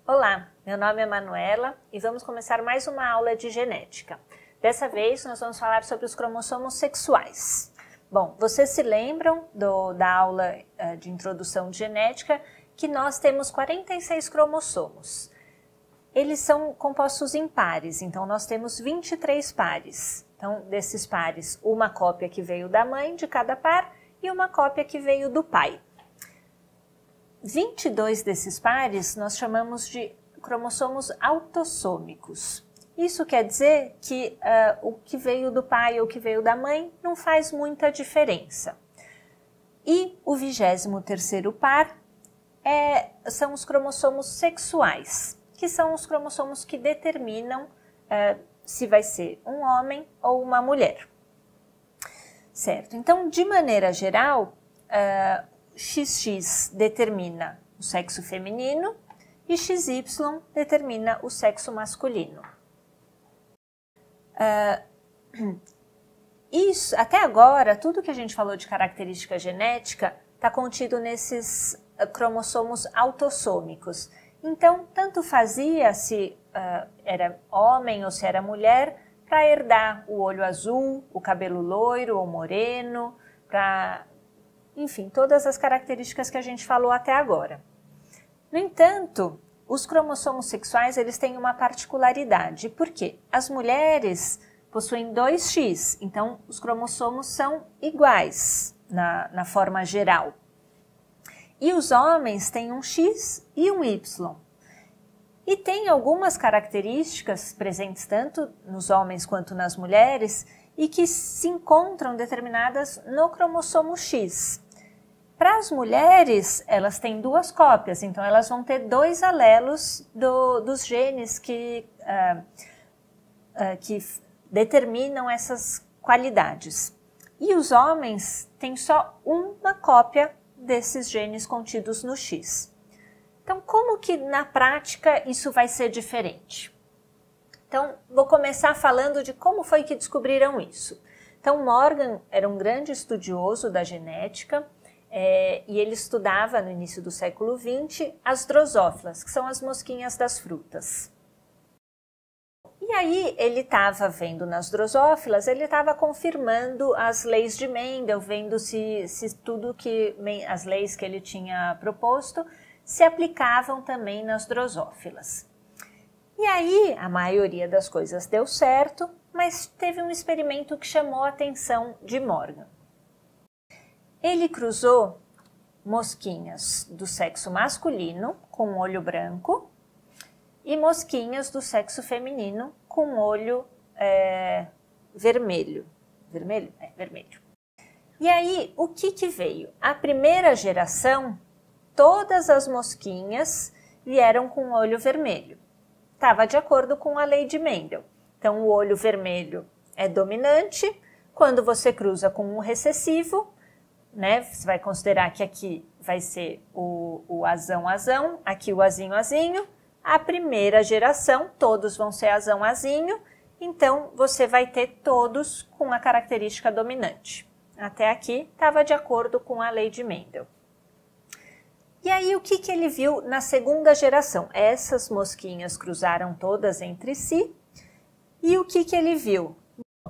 Olá, meu nome é Manuela e vamos começar mais uma aula de genética. Dessa vez nós vamos falar sobre os cromossomos sexuais. Bom, vocês se lembram da aula de introdução de genética que nós temos 46 cromossomos. Eles são compostos em pares, então nós temos 23 pares. Então, desses pares, uma cópia que veio da mãe de cada par e uma cópia que veio do pai. 22 desses pares nós chamamos de cromossomos autossômicos. Isso quer dizer que o que veio do pai ou o que veio da mãe não faz muita diferença. E o 23º par são os cromossomos sexuais, que são os cromossomos que determinam se vai ser um homem ou uma mulher. Certo? Então, de maneira geral, XX determina o sexo feminino e XY determina o sexo masculino. Até agora, tudo que a gente falou de característica genética está contido nesses cromossomos autossômicos. Então, tanto fazia se era homem ou se era mulher para herdar o olho azul, o cabelo loiro ou moreno, enfim, todas as características que a gente falou até agora. No entanto, os cromossomos sexuais eles têm uma particularidade. Por quê? As mulheres possuem 2X, então os cromossomos são iguais na forma geral. E os homens têm um X e um Y. E tem algumas características presentes tanto nos homens quanto nas mulheres e que se encontram determinadas no cromossomo X. Para as mulheres, elas têm duas cópias, então elas vão ter 2 alelos dos genes que determinam essas qualidades. E os homens têm só uma cópia desses genes contidos no X. Então, como que na prática isso vai ser diferente? Então, vou começar falando de como foi que descobriram isso. Então, Morgan era um grande estudioso da genética, e ele estudava no início do século XX as drosófilas, que são as mosquinhas das frutas. E aí ele estava vendo nas drosófilas, ele estava confirmando as leis de Mendel, vendo se tudo as leis que ele tinha proposto se aplicavam também nas drosófilas. E aí a maioria das coisas deu certo, mas teve um experimento que chamou a atenção de Morgan. Ele cruzou mosquinhas do sexo masculino com olho branco e mosquinhas do sexo feminino com olho vermelho. Vermelho? Vermelho. E aí, o que veio? A primeira geração, todas as mosquinhas vieram com olho vermelho. Estava de acordo com a lei de Mendel. Então, o olho vermelho é dominante. Quando você cruza com um recessivo, né, você vai considerar que aqui vai ser o azão-azão, aqui o azinho-azinho. A primeira geração, todos vão ser azão-azinho, então você vai ter todos com a característica dominante. Até aqui estava de acordo com a lei de Mendel. E aí o que ele viu na segunda geração? Essas mosquinhas cruzaram todas entre si. E o que ele viu?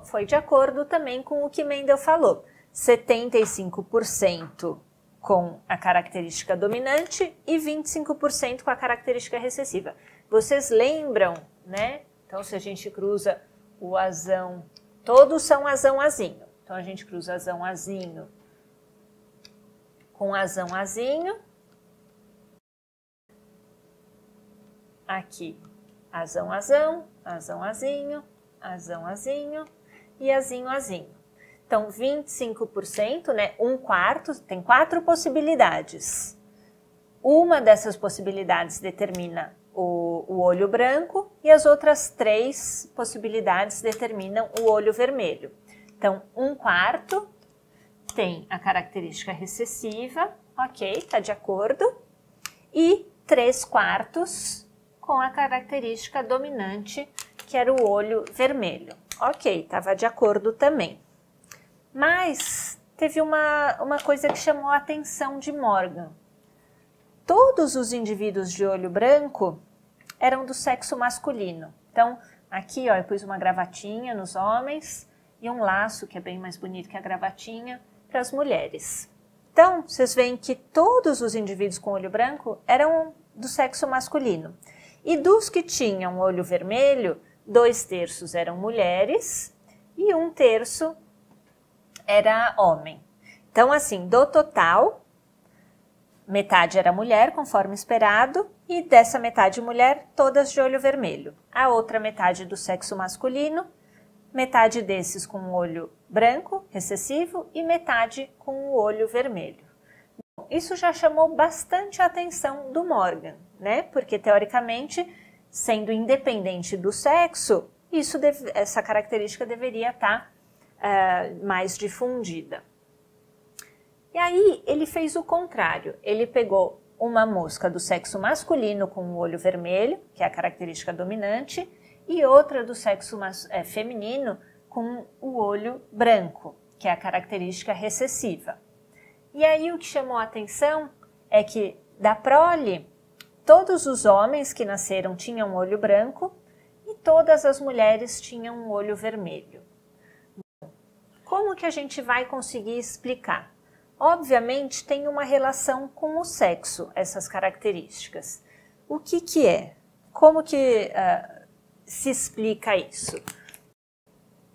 Foi de acordo também com o que Mendel falou. 75% com a característica dominante e 25% com a característica recessiva. Vocês lembram, né? Então, se a gente cruza o azão, todos são azão-azinho. Então, a gente cruza azão-azinho com azão-azinho. Aqui, azão-azão, azão-azinho, azão-azinho e azinho-azinho. Então, 25%, né, 1/4, tem 4 possibilidades. Uma dessas possibilidades determina o olho branco e as outras 3 possibilidades determinam o olho vermelho. Então, 1/4 tem a característica recessiva, ok, está de acordo, e 3/4 com a característica dominante, que era o olho vermelho. Ok, estava de acordo também. Mas teve uma coisa que chamou a atenção de Morgan. Todos os indivíduos de olho branco eram do sexo masculino. Então, aqui ó, eu pus uma gravatinha nos homens e um laço, que é bem mais bonito que a gravatinha, para as mulheres. Então, vocês veem que todos os indivíduos com olho branco eram do sexo masculino. E dos que tinham olho vermelho, 2/3 eram mulheres e 1/3 era homem. Então, assim, do total, metade era mulher, conforme esperado, e dessa metade mulher, todas de olho vermelho. A outra metade do sexo masculino, metade desses com o olho branco, recessivo, e metade com o olho vermelho. Bom, isso já chamou bastante a atenção do Morgan, né? Porque, teoricamente, sendo independente do sexo, essa característica deveria estar mais difundida. E aí ele fez o contrário, ele pegou uma mosca do sexo masculino com o olho vermelho, que é a característica dominante, e outra do sexo feminino com o olho branco, que é a característica recessiva. E aí o que chamou a atenção é que da prole, todos os homens que nasceram tinham olho branco e todas as mulheres tinham um olho vermelho. Como que a gente vai conseguir explicar? Obviamente tem uma relação com o sexo, essas características. O que é? Como que se explica isso?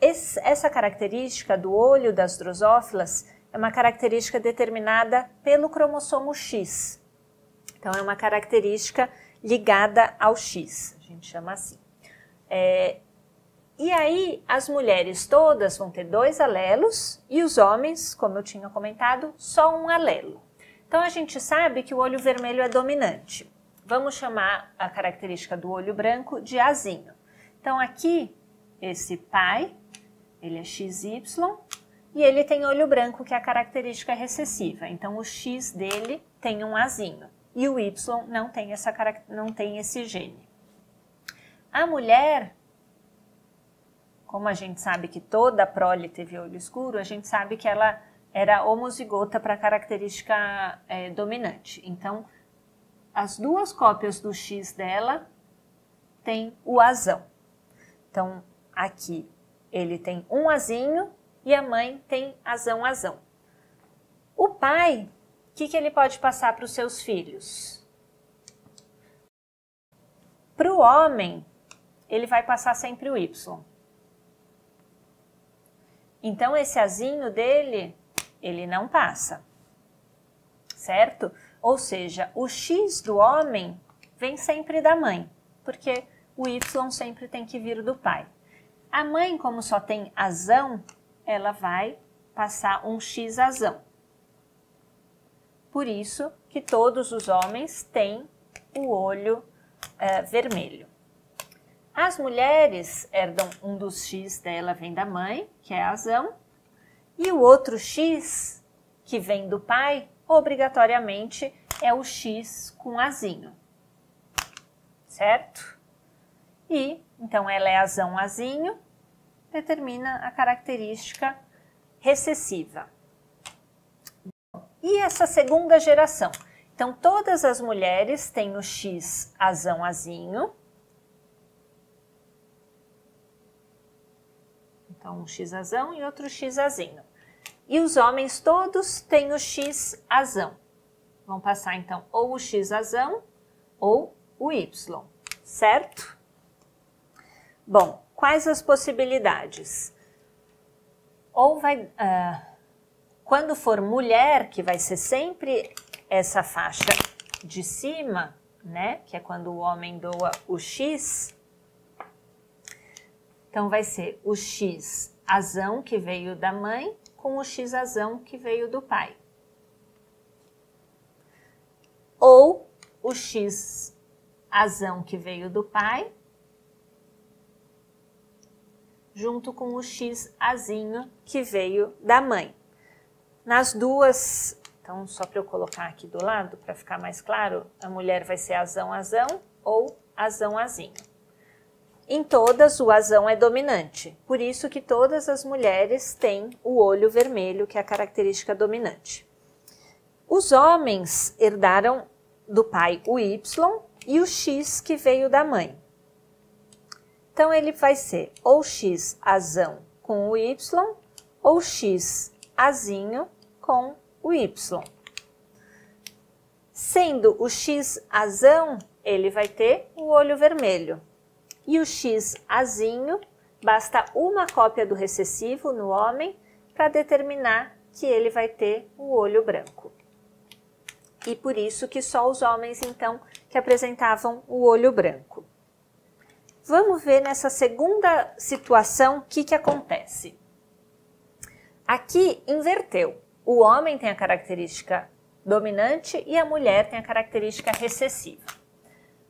Essa característica do olho das drosófilas é uma característica determinada pelo cromossomo X. Então é uma característica ligada ao X, a gente chama assim. E aí, as mulheres todas vão ter 2 alelos e os homens, como eu tinha comentado, só um alelo. Então, a gente sabe que o olho vermelho é dominante. Vamos chamar a característica do olho branco de azinho. Então, aqui, esse pai, ele é XY e ele tem olho branco, que é a característica recessiva. Então, o X dele tem um azinho e o Y não tem esse gene. A mulher, como a gente sabe que toda a prole teve olho escuro, a gente sabe que ela era homozigota para a característica dominante. Então, as 2 cópias do X dela têm o azão. Então, aqui ele tem um azinho e a mãe tem azão. O pai, o que ele pode passar para os seus filhos? Para o homem, ele vai passar sempre o Y. Então, esse azinho dele, ele não passa, certo? Ou seja, o X do homem vem sempre da mãe, porque o Y sempre tem que vir do pai. A mãe, como só tem azão, ela vai passar um X azão. Por isso que todos os homens têm o olho vermelho. As mulheres herdam um dos X dela, vem da mãe, que é azão, e o outro X, que vem do pai, obrigatoriamente é o X com azinho, certo? E, então, ela é azão-azinho, determina a característica recessiva. E essa segunda geração? Então, todas as mulheres têm o X azão-azinho. Então, um X azão e outro X azinho. E os homens todos têm o X azão. Vão passar, então, ou o X azão ou o Y, certo? Bom, quais as possibilidades? Ou vai... quando for mulher, que vai ser sempre essa faixa de cima, né? Que é quando o homem doa o X... Então, vai ser o X azão que veio da mãe com o X azão que veio do pai. Ou o X azão que veio do pai junto com o X azinho que veio da mãe. Nas duas, então só para eu colocar aqui do lado para ficar mais claro, a mulher vai ser azão-azão ou azão-azinho. Em todas, o azão é dominante, por isso que todas as mulheres têm o olho vermelho, que é a característica dominante. Os homens herdaram do pai o Y e o X que veio da mãe. Então, ele vai ser ou X azão com o Y, ou X azinho com o Y. Sendo o X azão, ele vai ter o olho vermelho. E o X azinho, basta uma cópia do recessivo no homem para determinar que ele vai ter o olho branco. E por isso que só os homens, então, que apresentavam o olho branco. Vamos ver nessa segunda situação o que acontece. Aqui inverteu. O homem tem a característica dominante e a mulher tem a característica recessiva.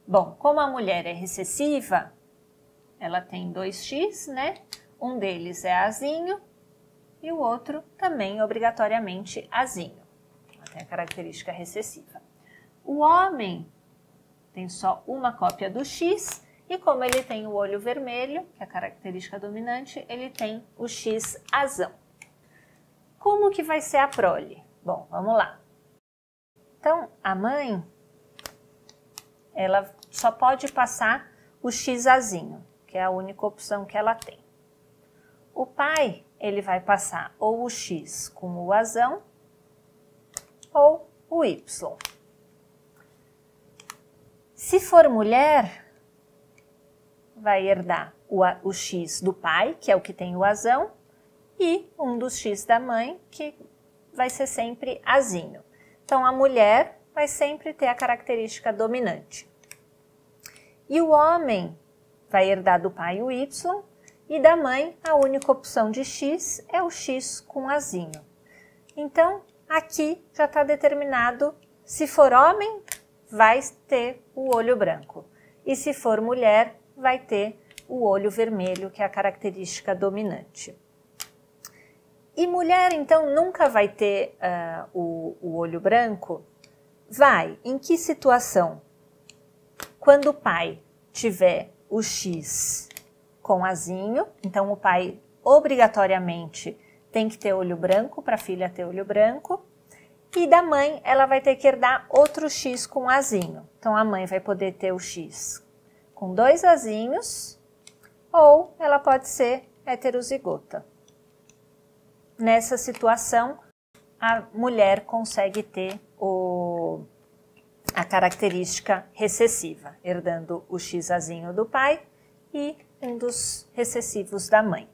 Bom, como a mulher é recessiva, ela tem 2x, né? Um deles é azinho e o outro também obrigatoriamente azinho. Ela tem a característica recessiva. O homem tem só uma cópia do x e como ele tem o olho vermelho, que é a característica dominante, ele tem o x azão. Como que vai ser a prole? Bom, vamos lá. Então, a mãe, ela só pode passar o x azinho, que é a única opção que ela tem. O pai, ele vai passar ou o x com o azão ou o y. Se for mulher, vai herdar o x do pai, que é o que tem o azão, e um dos x da mãe, que vai ser sempre azinho. Então, a mulher vai sempre ter a característica dominante. E o homem vai herdar do pai o y, e da mãe a única opção de x é o x com azinho. Então, aqui já está determinado, se for homem, vai ter o olho branco. E se for mulher, vai ter o olho vermelho, que é a característica dominante. E mulher, então, nunca vai ter o olho branco? Vai. Em que situação? Quando o pai tiver o x com azinho, então o pai obrigatoriamente tem que ter olho branco para a filha ter olho branco. E da mãe, ela vai ter que herdar outro x com azinho. Então, a mãe vai poder ter o x com 2 azinhos, ou ela pode ser heterozigota. Nessa situação, a mulher consegue ter a característica recessiva, herdando o x azinho do pai e um dos recessivos da mãe.